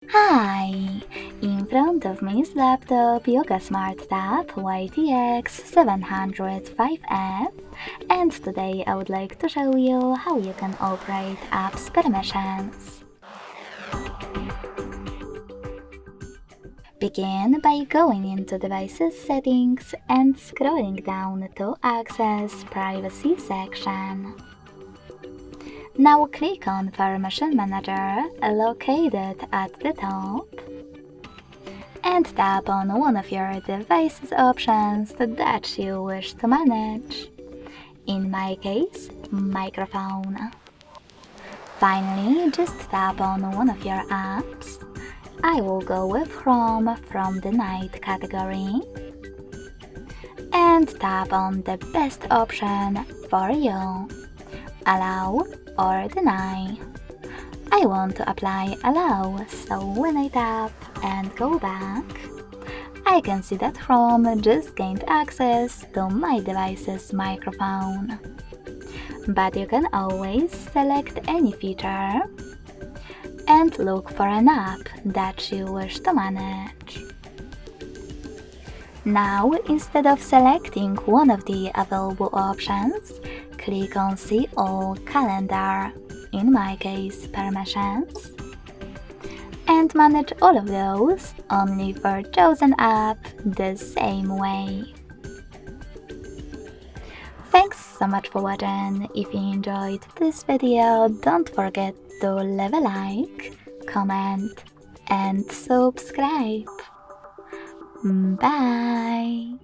Hi! In front of me is laptop Yoga Smart Tab YT-X705F, and today I would like to show you how you can operate apps permissions. Begin by going into Devices Settings and scrolling down to Access Privacy section. Now click on Permission Manager, located at the top, and tap on one of your device's options that you wish to manage. In my case, microphone. Finally, just tap on one of your apps. I will go with Chrome from the Night category. And tap on the best option for you. Allow or deny. I want to apply allow, so when I tap and go back, I can see that Chrome just gained access to my device's microphone. But you can always select any feature and look for an app that you wish to manage. Now, instead of selecting one of the available options, click on See All Calendar, in my case Permissions, and manage all of those only for chosen app the same way. Thanks so much for watching. If you enjoyed this video, don't forget to leave a like, comment, and subscribe. Bye!